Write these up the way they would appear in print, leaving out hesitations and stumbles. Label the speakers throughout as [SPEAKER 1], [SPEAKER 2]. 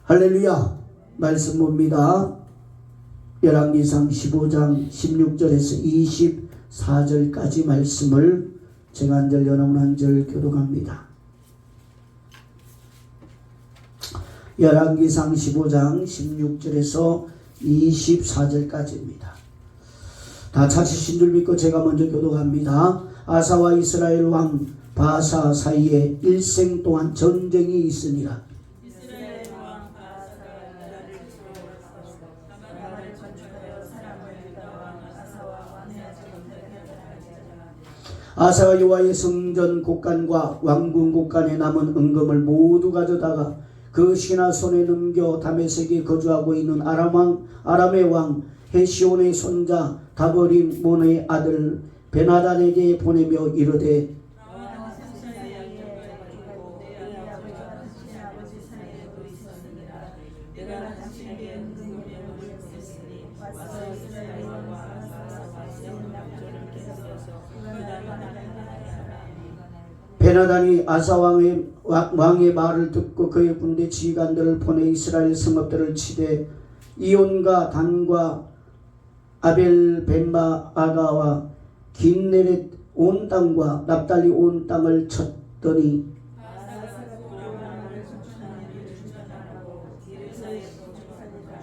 [SPEAKER 1] 할렐루야. 말씀 봅니다. 열왕기상 15장 16절에서 24절까지 말씀을 제가 한 절 여러분 한 절 교독합니다. 열왕기상 15장 16절에서 24절까지입니다. 다 찾으신 줄 믿고 제가 먼저 교독합니다. 아사와 이스라엘 왕 바사 사이에 일생 동안 전쟁이 있으니라.
[SPEAKER 2] 이스라엘 왕 바사가 유다를 치루어서 가마를 건축하여 사람을 유다 왕 아사와 왕해하지 못하게 하더라.
[SPEAKER 1] 아사가 여호와의 성전 곳간과 왕궁 곳간에 남은 은금을 모두 가져다가 그 신하 손에 넘겨 다메섹에 거주하고 있는 아람의 왕 헤시온의 손자 다버리몬의 아들 베나단에게 보내며 이르되
[SPEAKER 2] 나와 삼사의 약속을 가지고 내 아버지와 당신의 아버지 사이에도 있었느니라. 내가 당신에게 은금의 물을 보냈으니 와서 이스라엘 왕과 아사와 세운 약조를 깨뜨려서 유다를 하나하라.
[SPEAKER 1] 베나단이 아사 왕의 말을 듣고 그의 군대 지휘관들을 보내 이스라엘 성읍들을 치되 이온과 단과 아벨 벤마아가와 긴네렛 온 땅과 납달리 온 땅을 쳤더니
[SPEAKER 2] 바사가 고려왕을 전축하는 일을 중단하고 디르사에 거주하니라.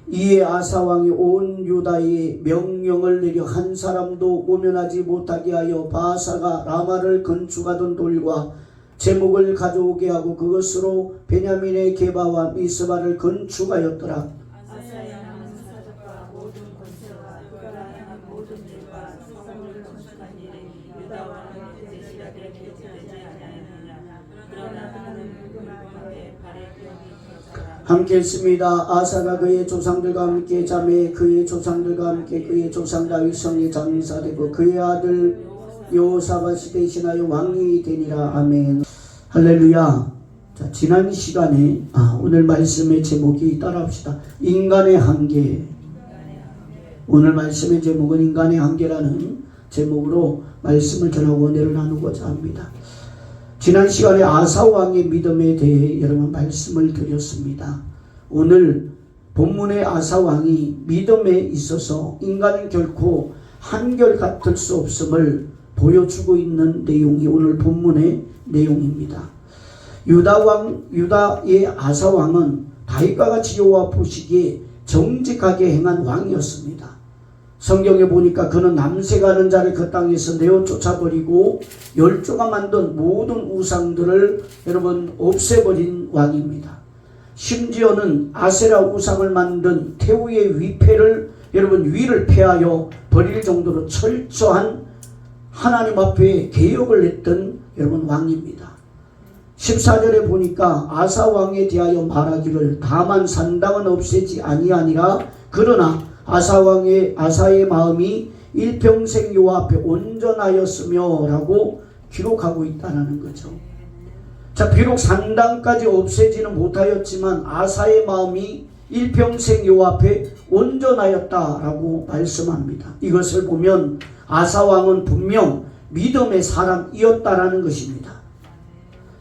[SPEAKER 1] 이에 아사 왕이 온 유다에 명령을 내려 한 사람도 오면하지 못하게 하여 바사가 라마를 건축하던 돌과 제목을 가져오게 하고 그것으로 베냐민의 게바와 미스바를 건축하였더라.
[SPEAKER 2] 아사의 남은 사적과 모든 권세와 그가 행한 모든 일과 성읍을 건축한 일이 유다 왕의 때에 시작되지 아니하였느냐. 그러나 그는 은금하게 발에 병이 들었더라.
[SPEAKER 1] 함께 했습니다. 아사가 그의 조상들과 함께 자매 그의 조상들과 함께 그의 조상 다윗 성에 장사되고 그의 아들 여호사밧이 대신하여 왕이 되니라. 아멘. 할렐루야. 자, 지난 시간에 오늘 말씀의 제목이 따라합시다. 인간의 한계. 오늘 말씀의 제목은 인간의 한계라는 제목으로 말씀을 전하고 은혜를 나누고자 합니다. 지난 시간에 아사 왕의 믿음에 대해 여러분 말씀을 드렸습니다. 오늘 본문의 아사 왕이 믿음에 있어서 인간은 결코 한결같을 수 없음을 보여주고 있는 내용이 오늘 본문의 내용입니다. 유다의 아사 왕은 다윗과 같이 여호와 보시기에 정직하게 행한 왕이었습니다. 성경에 보니까 그는 남색하는 자를 그 땅에서 내어 쫓아버리고 열조가 만든 모든 우상들을 여러분 없애버린 왕입니다. 심지어는 아세라 우상을 만든 태우의 위패를 여러분 위를 폐하여 버릴 정도로 철저한 하나님 앞에 개혁을 했던 여러분 왕입니다. 14절에 보니까 아사 왕에 대하여 말하기를 다만 산당은 없애지 아니하니라. 그러나 아사의 마음이 일평생 여호와 앞에 온전하였으며 라고 기록하고 있다는 거죠. 자, 비록 산당까지 없애지는 못하였지만 아사의 마음이 일평생 여호와 앞에 온전하였다라고 말씀합니다. 이것을 보면 아사 왕은 분명 믿음의 사람이었다라는 것입니다.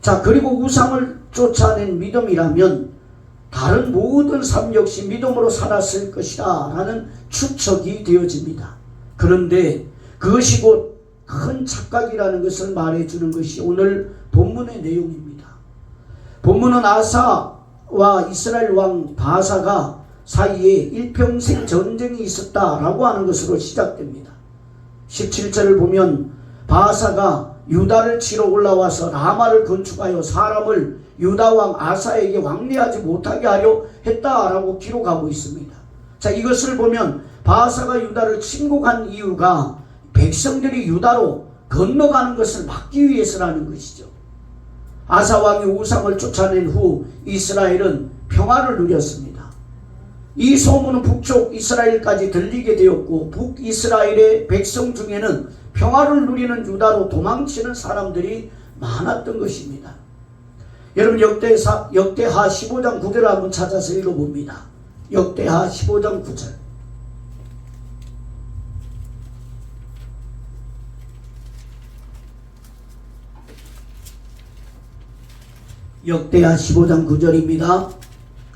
[SPEAKER 1] 자, 그리고 우상을 쫓아낸 믿음이라면 다른 모든 삶 역시 믿음으로 살았을 것이다 라는 추측이 되어집니다. 그런데 그것이 곧 큰 착각이라는 것을 말해주는 것이 오늘 본문의 내용입니다. 본문은 아사와 이스라엘 왕 바사가 사이에 일평생 전쟁이 있었다라고 하는 것으로 시작됩니다. 17절을 보면 바사가 유다를 치러 올라와서 라마를 건축하여 사람을 유다왕 아사에게 왕래하지 못하게 하려 했다라고 기록하고 있습니다. 자, 이것을 보면 바사가 유다를 침공한 이유가 백성들이 유다로 건너가는 것을 막기 위해서라는 것이죠. 아사왕이 우상을 쫓아낸 후 이스라엘은 평화를 누렸습니다. 이 소문은 북쪽 이스라엘까지 들리게 되었고 북이스라엘의 백성 중에는 평화를 누리는 유다로 도망치는 사람들이 많았던 것입니다. 여러분 역대하 15장 9절을 한번 찾아서 읽어봅니다. 역대하 15장 9절. 역대하 15장 9절입니다.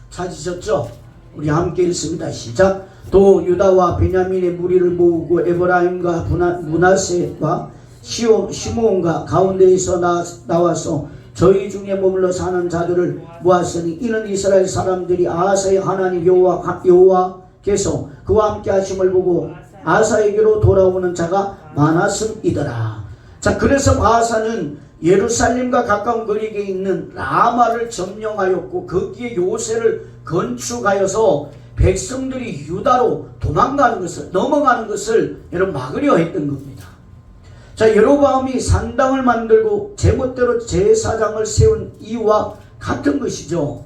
[SPEAKER 1] 찾으셨죠? 우리 함께 읽습니다. 시작. 또 유다와 베냐민의 무리를 모으고 에브라임과 므낫세와 시므온과 가운데에서 나와서 저희 중에 머물러 사는 자들을 모았으니 이는 이스라엘 사람들이 아사의 하나님 여호와께서 그와 함께 하심을 보고 아사에게로 돌아오는 자가 많았음이더라. 자, 그래서 바사는 예루살렘과 가까운 거리에 있는 라마를 점령하였고 거기에 요새를 건축하여서 백성들이 유다로 도망가는 것을, 넘어가는 것을 여러분 막으려 했던 겁니다. 자, 여로보암이 산당을 만들고 제멋대로 제사장을 세운 이유와 같은 것이죠.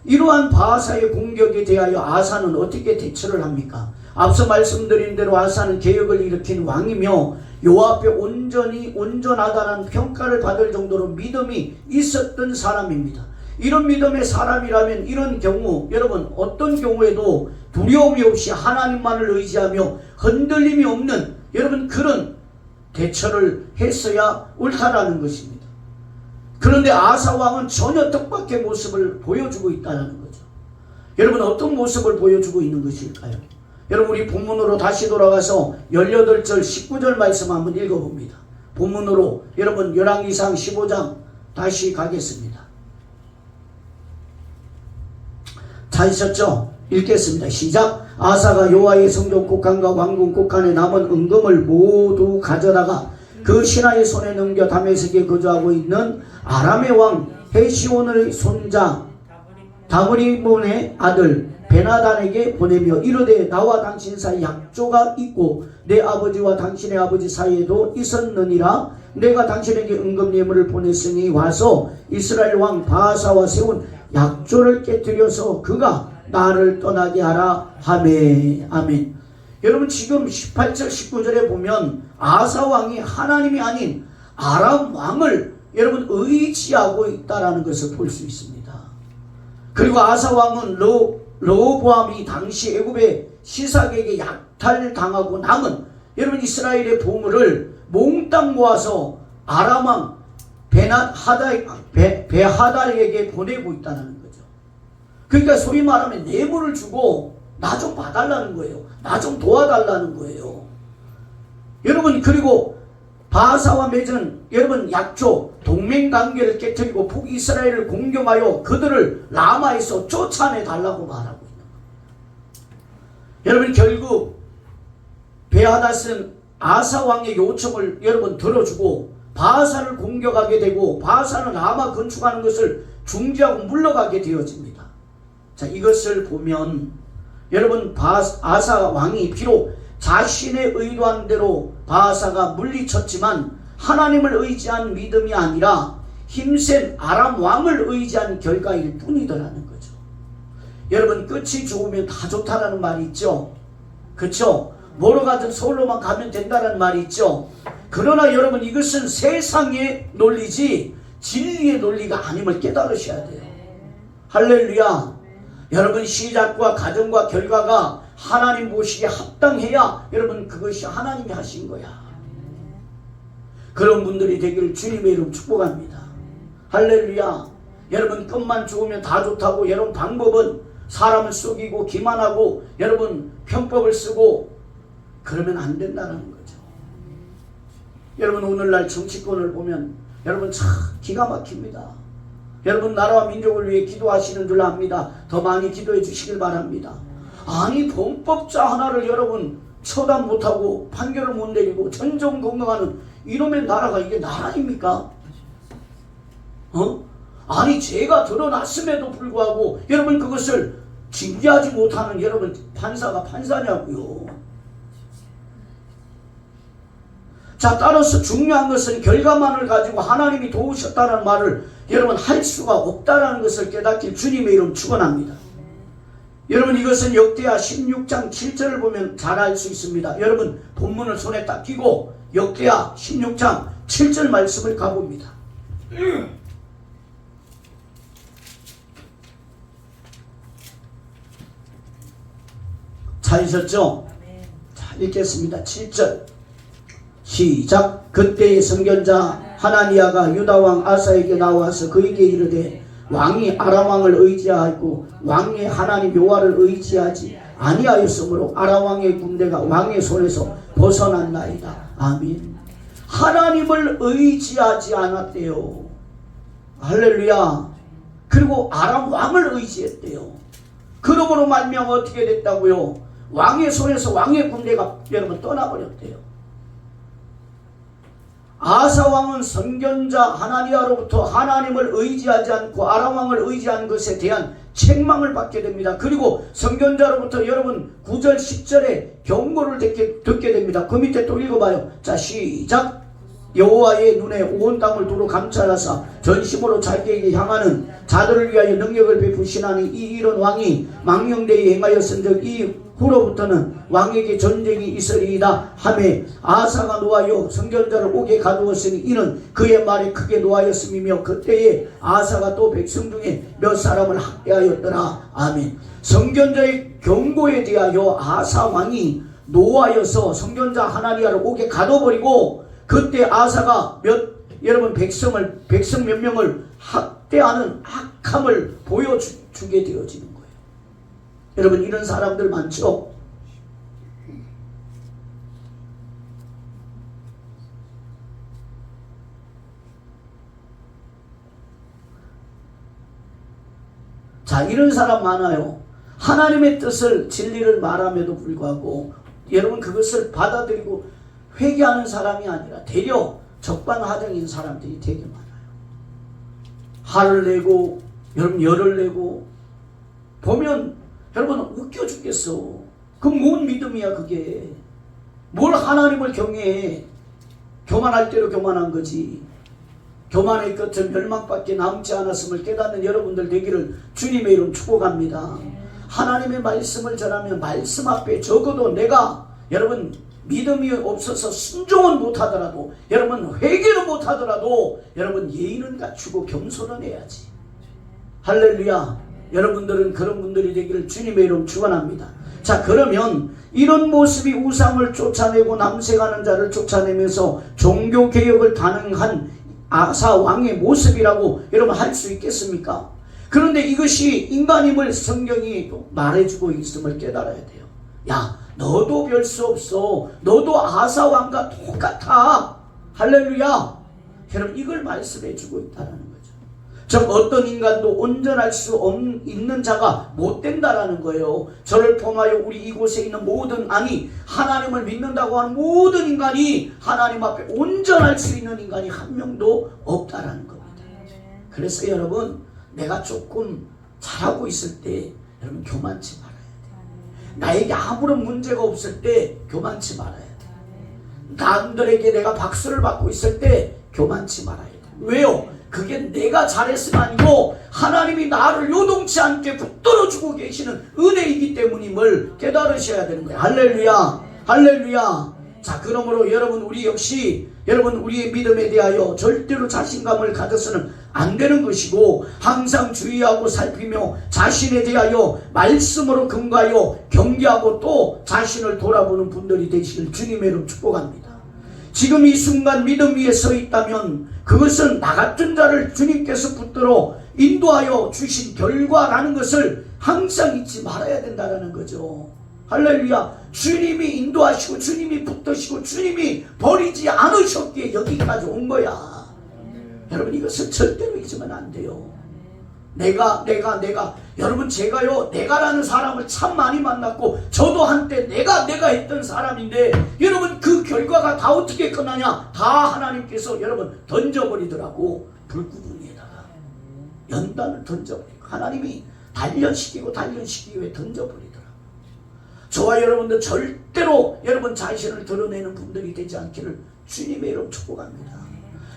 [SPEAKER 1] 이러한 바하사의 공격에 대하여 아사는 어떻게 대처를 합니까? 앞서 말씀드린 대로 아사는 개혁을 일으킨 왕이며 여호와 앞에 온전하다는 평가를 받을 정도로 믿음이 있었던 사람입니다. 이런 믿음의 사람이라면 이런 경우, 여러분 어떤 경우에도 두려움이 없이 하나님만을 의지하며 흔들림이 없는 여러분 그런 대처를 했어야 옳다라는 것입니다. 그런데 아사 왕은 전혀 뜻밖의 모습을 보여주고 있다는 거죠. 여러분 어떤 모습을 보여주고 있는 것일까요? 여러분 우리 본문으로 다시 돌아가서 18절 19절 말씀 한번 읽어봅니다. 본문으로 여러분 열왕기상 15장 다시 가겠습니다. 찾으셨죠? 읽겠습니다. 시작. 아사가 여호와의 성전 곡간과 왕궁 곡간에 남은 은금을 모두 가져다가 그 신하의 손에 넘겨 다메섹에 거주하고 있는 아람의 왕 헤시온의 손자 다브리몬의 아들 베나단에게 보내며 이르되 나와 당신 사이 약조가 있고 내 아버지와 당신의 아버지 사이에도 있었느니라. 내가 당신에게 은금 예물을 보냈으니 와서 이스라엘 왕 바하사와 세운 약조를 깨뜨려서 그가 나를 떠나게 하라 하매. 아멘. 여러분 지금 18절 19절에 보면 아사 왕이 하나님이 아닌 아람 왕을 여러분 의지하고 있다라는 것을 볼 수 있습니다. 그리고 아사 왕은 르호보암이 당시 애굽의 시삭에게 약탈당하고 남은 여러분 이스라엘의 보물을 몽땅 모아서 아람 왕 베하달에게 보내고 있다는 거죠. 그러니까 소위 말하면 뇌물을 주고 나 좀 봐달라는 거예요. 나 좀 도와달라는 거예요. 여러분 그리고 바하사와 맺은 여러분 약조 동맹관계를 깨뜨리고 북이스라엘을 공격하여 그들을 라마에서 쫓아내 달라고 말하고 있는 거예요. 여러분 결국 베하닷은 아사 왕의 요청을 여러분 들어주고 바하사를 공격하게 되고 바하사는 라마 건축하는 것을 중지하고 물러가게 되어집니다. 자, 이것을 보면 여러분 아사 왕이 비록 자신의 의도한 대로 바하사가 물리쳤지만 하나님을 의지한 믿음이 아니라 힘센 아람 왕을 의지한 결과일 뿐이더라는 거죠. 여러분 끝이 좋으면 다 좋다라는 말이 있죠. 그렇죠? 뭐로 가든 서울로만 가면 된다는 말이 있죠. 그러나 여러분 이것은 세상의 논리지 진리의 논리가 아님을 깨달으셔야 돼요. 할렐루야. 여러분 시작과 가정과 결과가 하나님 보시기에 합당해야 여러분 그것이 하나님이 하신 거야. 그런 분들이 되기를 주님의 이름 축복합니다. 할렐루야. 여러분 끝만 좋으면 다 좋다고 여러분 방법은 사람을 속이고 기만하고 여러분 편법을 쓰고 그러면 안 된다는 거죠. 여러분 오늘날 정치권을 보면 여러분 참 기가 막힙니다. 여러분 나라와 민족을 위해 기도하시는 줄 압니다. 더 많이 기도해 주시길 바랍니다. 아니 범법자 하나를 여러분 처단 못하고 판결을 못 내리고 전전긍긍하는 이놈의 나라가 이게 나라입니까? 아니 죄가 드러났음에도 불구하고 여러분 그것을 징계하지 못하는 여러분 판사가 판사냐고요. 자, 따라서 중요한 것은 결과만을 가지고 하나님이 도우셨다는 말을 여러분 할 수가 없다는 것을 깨닫길 주님의 이름 축원합니다. 여러분 이것은 역대하 16장 7절을 보면 잘 알 수 있습니다. 여러분 본문을 손에 딱 끼고 역대하 16장 7절 말씀을 가봅니다. 찾으셨죠? 자, 읽겠습니다. 7절 시작. 그때의 선견자 하나니아가 유다왕 아사에게 나와서 그에게 이르되 왕이 아람 왕을 의지하고 왕이 하나님 여호와를 의지하지 아니하였으므로 아람 왕의 군대가 왕의 손에서 벗어났나이다. 아멘. 하나님을 의지하지 않았대요. 할렐루야. 그리고 아람 왕을 의지했대요. 그러므로 말미암아 어떻게 됐다고요? 왕의 손에서 왕의 군대가 여러분 떠나버렸대요. 아사 왕은 선견자 하나니아로부터 하나님을 의지하지 않고 아람 왕을 의지한 것에 대한 책망을 받게 됩니다. 그리고 선견자로부터 여러분 9절 10절에 경고를 듣게 됩니다. 그 밑에 또 읽어봐요. 자, 시작. 여호와의 눈에 온 땅을 두루 감찰하사 전심으로 자기에게 향하는 자들을 위하여 능력을 베푸시나니 이 일은 왕이 망령되이 행하였은즉 이 후로부터는 왕에게 전쟁이 있으리이다 하매 아사가 노하여 선견자를 옥에 가두었으니 이는 그의 말에 크게 노하였음이며 그때에 아사가 또 백성 중에 몇 사람을 학대하였더라. 아멘. 선견자의 경고에 대하여 아사 왕이 노하여서 선견자 하나니아를 옥에 가둬버리고 그때 아사가 여러분 백성 몇 명을 학대하는 악함을 보여주게 되어지는 거예요. 여러분 이런 사람들 많죠? 자, 이런 사람 많아요. 하나님의 뜻을 진리를 말함에도 불구하고 여러분 그것을 받아들이고 회개하는 사람이 아니라 되려 적반하장인 사람들이 되게 많아요. 화를 내고 여러분 열을 내고 보면 여러분 웃겨 죽겠어. 그 뭔 믿음이야 그게. 뭘 하나님을 경외해. 교만할 대로 교만한 거지. 교만의 끝은 멸망밖에 남지 않았음을 깨닫는 여러분들 되기를 주님의 이름 축복합니다. 하나님의 말씀을 전하면 말씀 앞에 적어도 내가 여러분 믿음이 없어서 순종은 못하더라도 여러분 회개는 못하더라도 여러분 예의는 갖추고 겸손은 해야지. 할렐루야. 여러분들은 그런 분들이 되기를 주님의 이름 축원합니다. 자, 그러면 이런 모습이 우상을 쫓아내고 남색하는 자를 쫓아내면서 종교개혁을 가능한 아사 왕의 모습이라고 여러분 할 수 있겠습니까? 그런데 이것이 인간임을 성경이 말해주고 있음을 깨달아야 돼요. 야, 너도 별 수 없어. 너도 아사 왕과 똑같아. 할렐루야. 여러분 이걸 말씀해주고 있다는 거죠. 즉 어떤 인간도 온전할 수 있는 자가 못 된다라는 거예요. 저를 포함하여 우리 이곳에 있는 모든 아니 하나님을 믿는다고 하는 모든 인간이 하나님 앞에 온전할 수 있는 인간이 한 명도 없다라는 겁니다. 그래서 여러분 내가 조금 잘하고 있을 때 여러분 교만치 말아야 돼. 나에게 아무런 문제가 없을 때 교만치 말아야 돼. 남들에게 내가 박수를 받고 있을 때 교만치 말아야 돼. 왜요? 그게 내가 잘했으면 아니고 하나님이 나를 요동치 않게 붙들어주고 계시는 은혜이기 때문임을 깨달으셔야 되는 거예요. 할렐루야. 할렐루야. 자, 그러므로 여러분 우리 역시 여러분 우리의 믿음에 대하여 절대로 자신감을 가져서는 안 되는 것이고 항상 주의하고 살피며 자신에 대하여 말씀으로 근거하여 경계하고 또 자신을 돌아보는 분들이 되시길 주님의 이름 축복합니다. 지금 이 순간 믿음 위에 서 있다면 그것은 나 같은 자를 주님께서 붙들어 인도하여 주신 결과라는 것을 항상 잊지 말아야 된다는 거죠. 할렐루야. 주님이 인도하시고 주님이 붙드시고 주님이 버리지 않으셨기에 여기까지 온 거야. 여러분 이것을 절대로 잊으면 안 돼요. 내가 여러분 제가요 내가라는 사람을 참 많이 만났고 저도 한때 내가 했던 사람인데 여러분 그 결과가 다 어떻게 끝나냐? 다 하나님께서 여러분 던져버리더라고. 불구덩이에다가 연단을 던져버리고 하나님이 단련시키기 위해 던져버리더라고. 저와 여러분들 절대로 여러분 자신을 드러내는 분들이 되지 않기를 주님의 이름 축복합니다.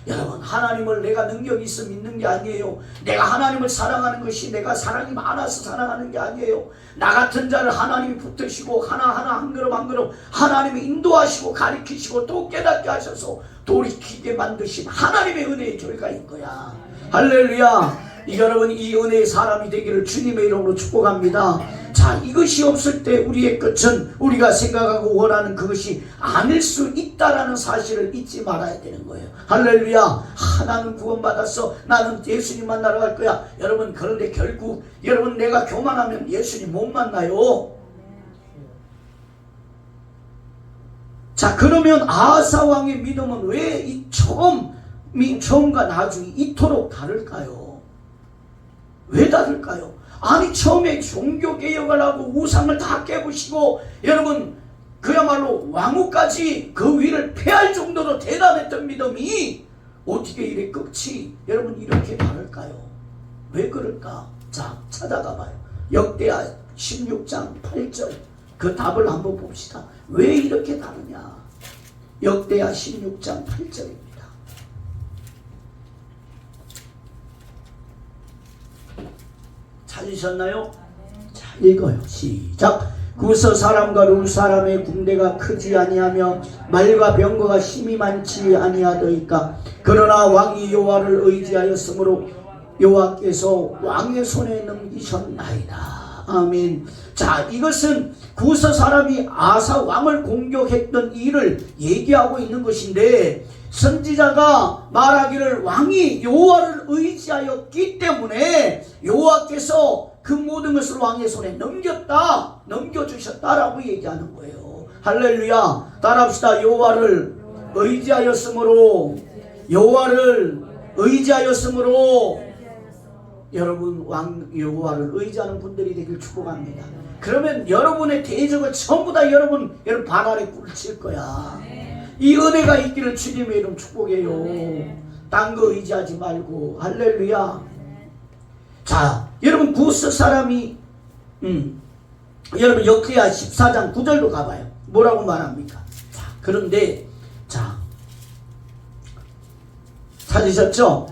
[SPEAKER 1] 여러분 하나님을 내가 능력이 있어 믿는 게 아니에요. 내가 하나님을 사랑하는 것이 내가 사랑이 많아서 사랑하는 게 아니에요. 나 같은 자를 하나님이 붙드시고 하나하나 한 걸음 한 걸음 하나님이 인도하시고 가리키시고 또 깨닫게 하셔서 돌이키게 만드신 하나님의 은혜의 결과인 거야. 할렐루야. 여러분 이 은혜의 사람이 되기를 주님의 이름으로 축복합니다. 자, 이것이 없을 때 우리의 끝은 우리가 생각하고 원하는 그것이 아닐 수 있다라는 사실을 잊지 말아야 되는 거예요. 할렐루야. 나는 구원받았어. 나는 예수님 만나러 갈 거야. 여러분, 그런데 결국 여러분 내가 교만하면 예수님 못 만나요. 자, 그러면 아사 왕의 믿음은 왜 이 처음과 나중에 이토록 다를까요? 왜 다를까요? 아니, 처음에 종교개혁을 하고 우상을 다 깨부시고 여러분 그야말로 왕후까지 그 위를 패할 정도로 대단했던 믿음이 어떻게 이래 끝이 여러분 이렇게 다를까요? 왜 그럴까? 자, 찾아가 봐요. 역대하 16장 8절 그 답을 한번 봅시다. 왜 이렇게 다르냐? 역대하 16장 8절입니다. 찾으셨나요? 자, 읽어요. 시작. 구서 사람과 루 사람의 군대가 크지 아니하며 말과 병거가 힘이 많지 아니하더이까. 그러나 왕이 여호와를 의지하였으므로 여호와께서 왕의 손에 넘기셨나이다. 아멘. 자, 이것은 구서 사람이 아사 왕을 공격했던 일을 얘기하고 있는 것인데, 선지자가 말하기를 왕이 여호와를 의지하였기 때문에 여호와께서 그 모든 것을 왕의 손에 넘겨주셨다라고 얘기하는 거예요. 할렐루야. 따라합시다. 여호와를 의지하였으므로, 여호와를 의지하였으므로. 여러분, 왕 여호와를 의지하는 분들이 되길 축복합니다. 그러면 여러분의 대적을 전부 다 여러분 발 아래 꿀을 칠 거야. 이 은혜가 있기를 주님의 이름 축복해요. 딴 거 의지하지 말고. 할렐루야. 자, 여러분 구스 사람이 여러분 역대하 14장 9절로 가봐요. 뭐라고 말합니까? 자, 그런데 자, 찾으셨죠?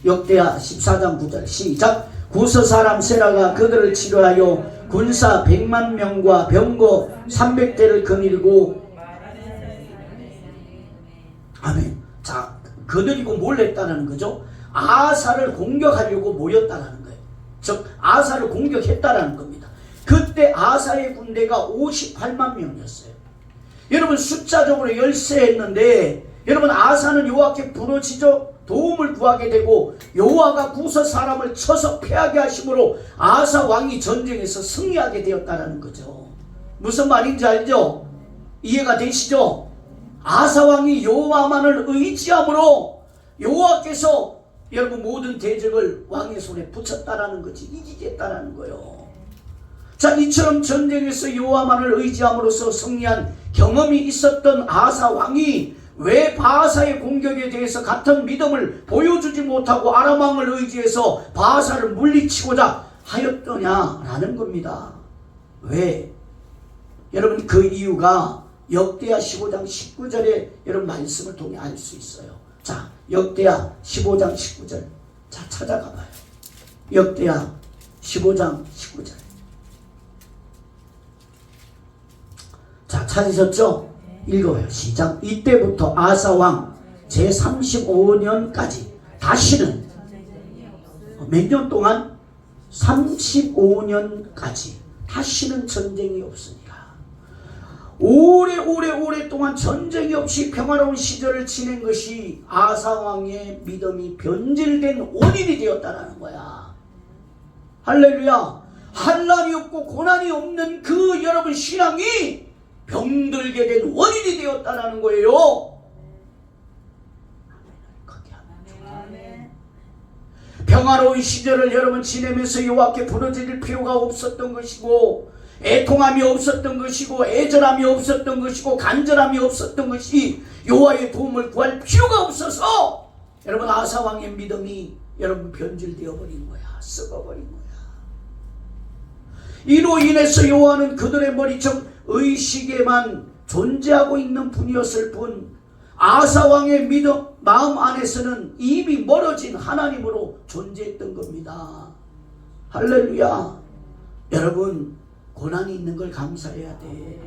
[SPEAKER 1] 역대하 14장 9절 시작. 구스 사람 세라가 그들을 치료하여 군사 100만 명과 병거 300대를 거닐고. 아멘. 자, 그들이고 뭘 했다는 거죠? 아사를 공격하려고 모였다는 거예요. 즉 아사를 공격했다는 겁니다. 그때 아사의 군대가 58만 명이었어요. 여러분 숫자적으로 열세했는데, 여러분 아사는 여호와께 부르짖어 도움을 구하게 되고 여호와가 구서 사람을 쳐서 패하게 하심으로 아사 왕이 전쟁에서 승리하게 되었다는 거죠. 무슨 말인지 알죠? 이해가 되시죠? 아사 왕이 여호와만을 의지함으로 여호와께서 여러분 모든 대적을 왕의 손에 붙였다라는 거지. 이기겠다라는 거예요. 자, 이처럼 전쟁에서 여호와만을 의지함으로써 승리한 경험이 있었던 아사 왕이 왜 바하사의 공격에 대해서 같은 믿음을 보여주지 못하고 아람 왕을 의지해서 바하사를 물리치고자 하였더냐라는 겁니다. 왜? 여러분 그 이유가 역대하 15장 19절에 여러분 말씀을 통해 알 수 있어요. 자, 역대하 15장 19절. 자, 찾아가 봐요. 역대하 15장 19절. 자, 찾으셨죠? 읽어요. 시작. 이때부터 아사 왕 제35년까지 다시는 몇 년 동안? 35년까지 다시는 전쟁이 없으니라. 오랫동안 전쟁이 없이 평화로운 시절을 지낸 것이 아사 왕의 믿음이 변질된 원인이 되었다는 거야. 할렐루야. 환난이 없고 고난이 없는 그 여러분 신앙이 병들게 된 원인이 되었다는 거예요. 평화로운 시절을 여러분 지내면서 여호와께 부르짖을 필요가 없었던 것이고, 애통함이 없었던 것이고, 애절함이 없었던 것이고, 간절함이 없었던 것이 여호와의 도움을 구할 필요가 없어서 여러분 아사 왕의 믿음이 여러분 변질되어 버린 거야. 썩어버린 거야. 이로 인해서 여호와는 그들의 머리처럼 의식에만 존재하고 있는 분이었을 뿐, 아사 왕의 믿음 마음 안에서는 이미 멀어진 하나님으로 존재했던 겁니다. 할렐루야. 여러분 고난이 있는 걸 감사해야 돼.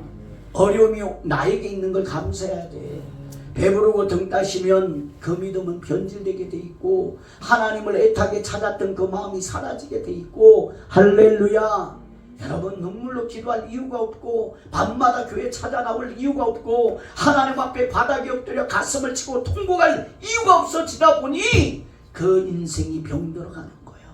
[SPEAKER 1] 어려움이 나에게 있는 걸 감사해야 돼. 배부르고 등 따시면 그 믿음은 변질되게 돼 있고 하나님을 애타게 찾았던 그 마음이 사라지게 돼 있고 할렐루야. 여러분 눈물로 기도할 이유가 없고 밤마다 교회 찾아 나올 이유가 없고 하나님 앞에 바닥에 엎드려 가슴을 치고 통곡할 이유가 없어지다 보니 그 인생이 병들어가는 거예요.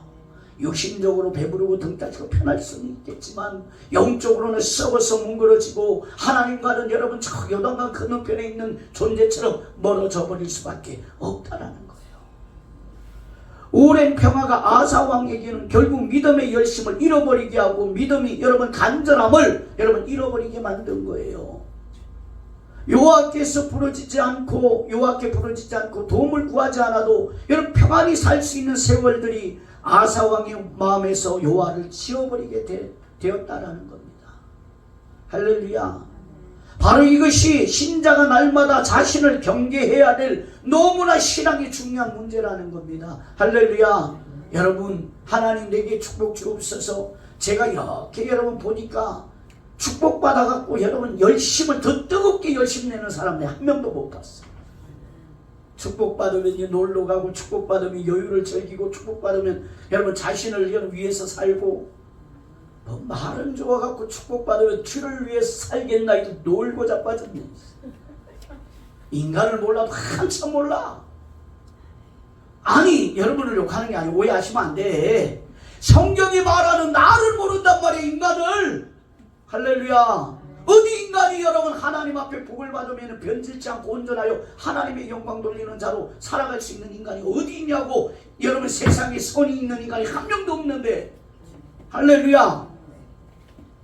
[SPEAKER 1] 육신적으로 배부르고 등 따지고 편할 수는 있겠지만 영적으로는 썩어서 뭉그러지고 하나님과는 여러분 저 요단강 건너편에 있는 존재처럼 멀어져 버릴 수밖에 없다라는 거예요. 오랜 평화가 아사 왕에게는 결국 믿음의 열심을 잃어버리게 하고 믿음이 여러분 간절함을 여러분 잃어버리게 만든 거예요. 여호와께서 부르짖지 않고 여호와께 부르짖지 않고 도움을 구하지 않아도 여러분 평안히 살 수 있는 세월들이 아사 왕의 마음에서 여호와를 지워버리게 되었다라는 겁니다. 할렐루야. 바로 이것이 신자가 날마다 자신을 경계해야 될 너무나 신앙이 중요한 문제라는 겁니다. 할렐루야. 여러분 하나님 내게 축복 주옵소서. 제가 이렇게 여러분 보니까 축복받아갖고 여러분 열심을 더 뜨겁게 열심 내는 사람 한 명도 못 봤어요. 축복받으면 놀러가고 축복받으면 여유를 즐기고 축복받으면 여러분 자신을 여러분 위해서 살고 말은 좋아갖고 축복받으면 주를 위해서 살겠나 이도 놀고 자빠졌네. 인간을 몰라도 한참 몰라. 아니 여러분을 욕하는 게 아니고 오해하시면 안 돼. 성경이 말하는 나를 모른단 말이에요. 인간을. 할렐루야. 어디 인간이 여러분 하나님 앞에 복을 받으면 변질치 않고 온전하여 하나님의 영광 돌리는 자로 살아갈 수 있는 인간이 어디 있냐고. 여러분 세상에 선이 있는 인간이 한 명도 없는데. 할렐루야.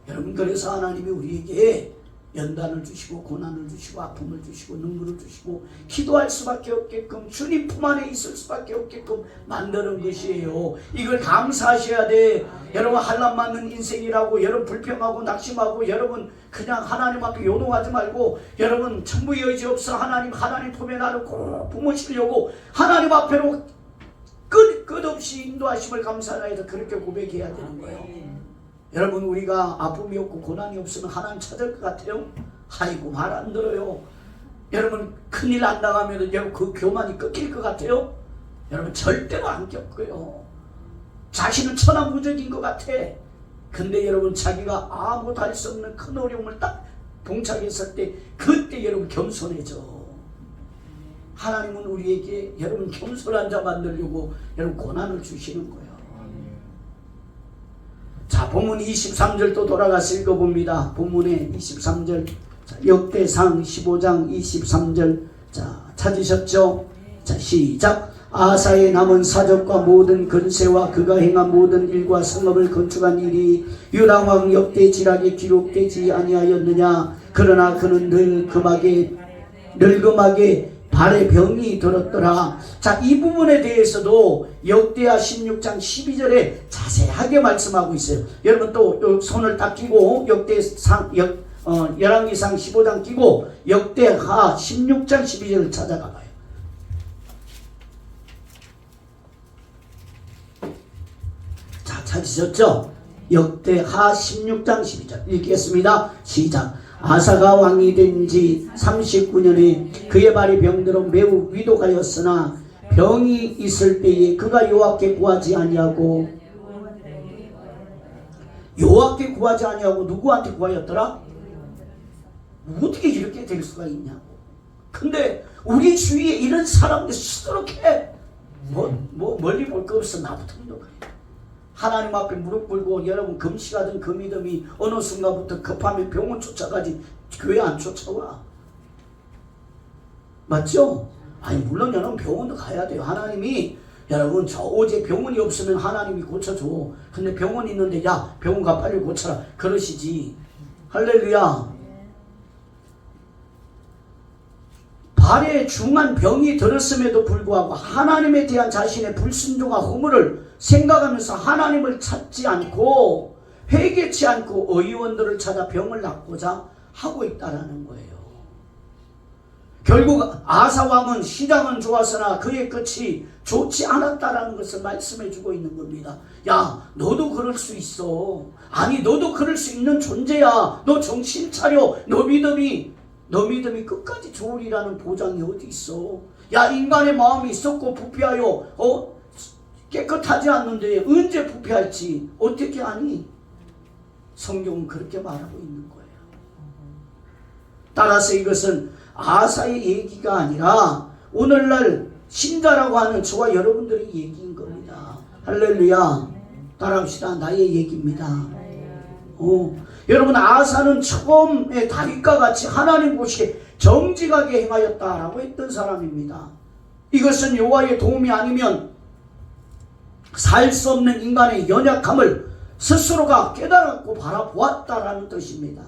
[SPEAKER 1] 여러분 그래서 하나님이 우리에게 연단을 주시고 고난을 주시고 아픔을 주시고 눈물을 주시고 기도할 수밖에 없게끔 주님 품 안에 있을 수밖에 없게끔 만드는 것이에요. 이걸 감사하셔야 돼. 여러분 한란 맞는 인생이라고 여러분 불평하고 낙심하고 여러분 그냥 하나님 앞에 요동하지 말고 여러분 천부의 의지 없어 하나님 품에 나를 꼭 품으시려고 하나님 앞에로 끝없이 인도하심을 감사하여서 그렇게 고백해야 되는 거예요. 여러분 우리가 아픔이 없고 고난이 없으면 하나님 찾을 것 같아요? 아이고 말 안 들어요. 여러분 큰일 안 당하면 여러분 그 교만이 꺾일 것 같아요? 여러분 절대로 안 겪어요. 자신은 천하무적인 것 같아. 근데 여러분 자기가 아무것도 할 수 없는 큰 어려움을 딱 봉착했을 때 그때 여러분 겸손해져. 하나님은 우리에게 여러분 겸손한 자 만들려고 여러분 고난을 주시는 거예요. 자, 본문 23절 또 돌아가서 읽어봅니다. 본문의 23절. 자, 역대상 15장 23절. 자, 찾으셨죠? 자, 시작. 아사의 남은 사적과 모든 건세와 그가 행한 모든 일과 성읍을 건축한 일이 유다왕 역대 지락에 기록되지 아니하였느냐. 그러나 그는 늙음하게 발에 병이 들었더라. 자, 이 부분에 대해서도 역대하 16장 12절에 자세하게 말씀하고 있어요. 여러분 또 손을 딱 끼고 열왕기상 15장 끼고 역대하 16장 12절을 찾아가 봐요. 자, 찾으셨죠? 역대하 16장 12절 읽겠습니다. 시작. 아사가 왕이 된 지 39년에 그의 발이 병들어 매우 위독하였으나 병이 있을 때에 그가 여호와께 구하지 아니하고 누구한테 구하였더라? 어떻게 이렇게 될 수가 있냐고. 근데 우리 주위에 이런 사람들 수두룩해. 멀리 볼 거 없어. 나부터 그래. 하나님 앞에 무릎 꿇고 여러분 금식하던 그 믿음이 어느 순간부터 급하면 병원 쫓아가지 교회 안 쫓아와. 맞죠? 아니 물론 여러분 병원도 가야 돼요. 하나님이 여러분 저 어제 병원이 없으면 하나님이 고쳐줘. 근데 병원이 있는데 야 병원 가 빨리 고쳐라 그러시지. 할렐루야. 발에 중한 병이 들었음에도 불구하고 하나님에 대한 자신의 불순종과 허물을 생각하면서 하나님을 찾지 않고 회개치 않고 의원들을 찾아 병을 낫고자 하고 있다라는 거예요. 결국 아사왕은 시장은 좋았으나 그의 끝이 좋지 않았다라는 것을 말씀해 주고 있는 겁니다. 야 너도 그럴 수 있어. 아니 너도 그럴 수 있는 존재야. 너 정신 차려. 너 너 믿음이 끝까지 좋으리라는 보장이 어디 있어? 야, 인간의 마음이 썩고 부패하여 깨끗하지 않는데 언제 부패할지 어떻게 아니? 성경은 그렇게 말하고 있는 거예요. 따라서 이것은 아사의 얘기가 아니라 오늘날 신자라고 하는 저와 여러분들의 얘기인 겁니다. 할렐루야. 따라합시다. 나의 얘기입니다. 여러분, 아사는 처음에 다윗과 같이 하나님 보시기에 정직하게 행하였다라고 했던 사람입니다. 이것은 여호와의 도움이 아니면 살 수 없는 인간의 연약함을 스스로가 깨달았고 바라보았다라는 뜻입니다.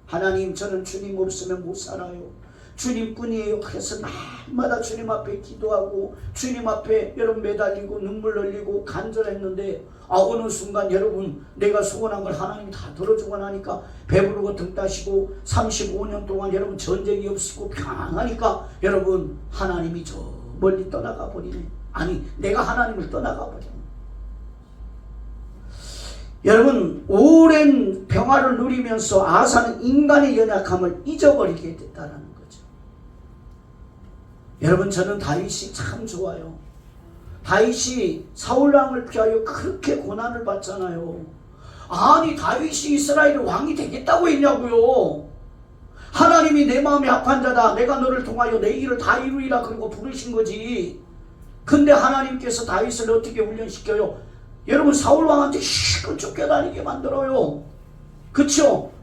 [SPEAKER 1] 하나님, 저는 주님 없으면 못 살아요. 주님뿐이에요. 그래서 날마다 주님 앞에 기도하고 주님 앞에 여러분 매달리고 눈물 흘리고 간절했는데 어느 순간 여러분 내가 소원한 걸 하나님이 다 들어주고 나니까 배부르고 등 따시고 35년 동안 여러분 전쟁이 없었고 평안하니까 여러분 하나님이 저 멀리 떠나가 버리네. 아니, 내가 하나님을 떠나가 버리네. 여러분, 오랜 평화를 누리면서 아사는 인간의 연약함을 잊어버리게 됐다는 거죠. 여러분, 저는 다윗이 참 좋아요. 다윗이 사울왕을 피하여 그렇게 고난을 받잖아요. 아니, 다윗이 이스라엘의 왕이 되겠다고 했냐고요. 하나님이 내 마음에 합한 자다, 내가 너를 통하여 내 일을 다 이루리라 그리고 부르신 거지. 근데 하나님께서 다윗을 어떻게 훈련시켜요? 여러분, 사울왕한테 실컷 쫓겨다니게 만들어요. 그쵸?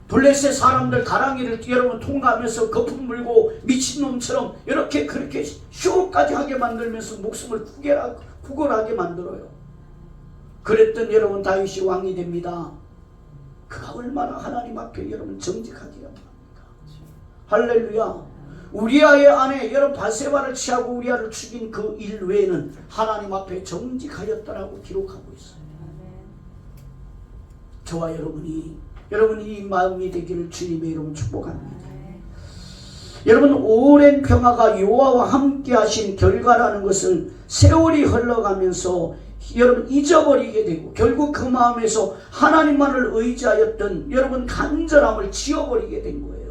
[SPEAKER 1] 블레셋 사람들 가랑이를 여러분 통과하면서 거품 물고 미친놈처럼 이렇게 그렇게 쇼까지 하게 만들면서 목숨을 구걸하게 만들어요. 그랬던 여러분 다윗이 왕이 됩니다. 그가 얼마나 하나님 앞에 여러분 정직하기가 합니까? 할렐루야. 우리아의 아내 여러분 바세바를 취하고 우리아를 죽인 그 일 외에는 하나님 앞에 정직하였다라고 기록하고 있어요. 저와 여러분이 이 마음이 되기를 주님의 이름으로 축복합니다. 여러분, 오랜 평화가 여호와와 함께 하신 결과라는 것을 세월이 흘러가면서 여러분 잊어버리게 되고 결국 그 마음에서 하나님만을 의지하였던 여러분 간절함을 지워버리게 된 거예요.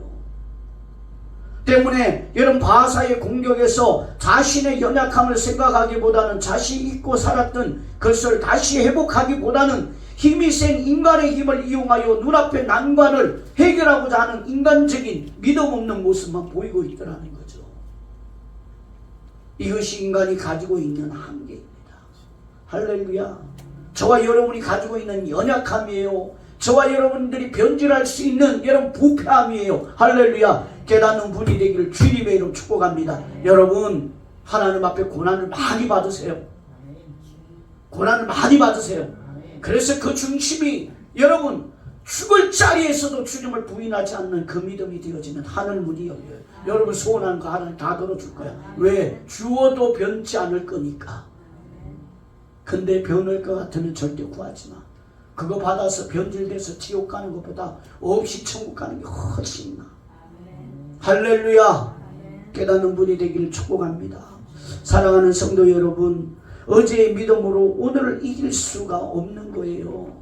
[SPEAKER 1] 때문에 여러분 바사의 공격에서 자신의 연약함을 생각하기보다는 자신이 잊고 살았던 것을 다시 회복하기보다는 힘이 센 인간의 힘을 이용하여 눈앞의 난관을 해결하고자 하는 인간적인 믿음 없는 모습만 보이고 있더라는 거죠. 이것이 인간이 가지고 있는 한계입니다. 할렐루야. 저와 여러분이 가지고 있는 연약함이에요. 저와 여러분들이 변질할 수 있는 여러분 부패함이에요. 할렐루야. 깨닫는 분이 되기를 주님의 이름 축복합니다. 여러분, 하나님 앞에 고난을 많이 받으세요. 고난을 많이 받으세요. 그래서 그 중심이 여러분 죽을 자리에서도 주님을 부인하지 않는 그 믿음이 되어지는 하늘 문이 열려요. 여러분 소원하는 거 하나님 다 들어줄 거야. 왜? 주어도 변치 않을 거니까. 근데 변할 것 같으면 절대 구하지 마. 그거 받아서 변질돼서 지옥 가는 것보다 없이 천국 가는 게 훨씬 나아. 할렐루야. 깨닫는 분이 되기를 축복합니다. 사랑하는 성도 여러분, 어제의 믿음으로 오늘을 이길 수가 없는 거예요.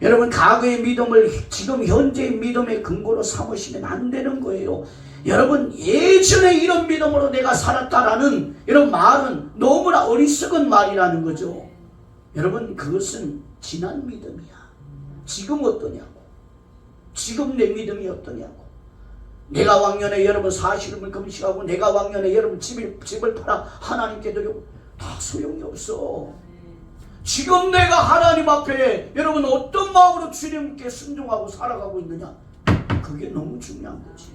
[SPEAKER 1] 여러분, 과거의 믿음을 지금 현재의 믿음의 근거로 삼으시면 안 되는 거예요. 여러분, 예전에 이런 믿음으로 내가 살았다라는 이런 말은 너무나 어리석은 말이라는 거죠. 여러분, 그것은 지난 믿음이야. 지금 어떠냐고. 지금 내 믿음이 어떠냐고. 내가 왕년에 여러분 사실을 금식하고 내가 왕년에 여러분 집을 팔아 하나님께 드리고 다 소용이 없어. 지금 내가 하나님 앞에 여러분 어떤 마음으로 주님께 순종하고 살아가고 있느냐, 그게 너무 중요한 거지.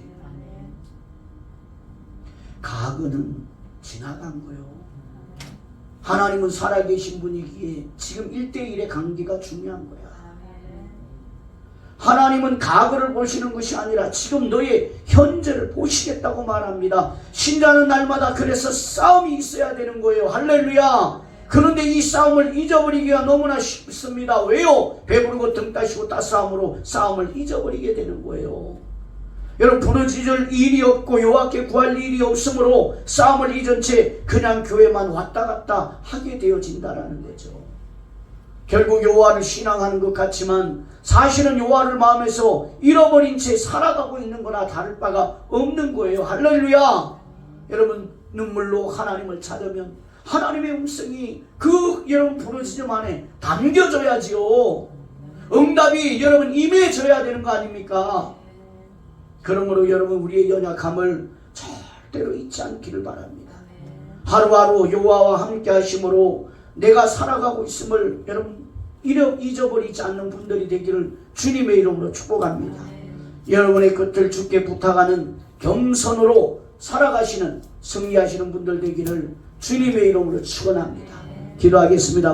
[SPEAKER 1] 과거는 지나간 거요. 하나님은 살아계신 분이기에 지금 1대1의 관계가 중요한 거야. 하나님은 과거를 보시는 것이 아니라 지금 너의 현재를 보시겠다고 말합니다. 신자는 날마다 그래서 싸움이 있어야 되는 거예요. 할렐루야. 그런데 이 싸움을 잊어버리기가 너무나 쉽습니다. 왜요? 배부르고 등 따시고 따싸움으로 싸움을 잊어버리게 되는 거예요. 여러분, 부르짖을 일이 없고 여호와께 구할 일이 없으므로 싸움을 잊은 채 그냥 교회만 왔다 갔다 하게 되어진다라는 거죠. 결국 여호와를 신앙하는 것 같지만 사실은 여호와를 마음에서 잃어버린 채 살아가고 있는 거나 다를 바가 없는 거예요. 할렐루야. 여러분, 눈물로 하나님을 찾으면 하나님의 음성이 그 여러분 부르짖음 안에 담겨져야지요. 응답이 여러분 임해져야 되는 거 아닙니까? 그러므로 여러분, 우리의 연약함을 절대로 잊지 않기를 바랍니다. 하루하루 여호와와 함께 하심으로 내가 살아가고 있음을 여러분 잊어버리지 않는 분들이 되기를 주님의 이름으로 축복합니다. 여러분의 끝을 주께 부탁하는 겸손으로 살아가시는 승리하시는 분들 되기를 주님의 이름으로 축원합니다. 기도하겠습니다.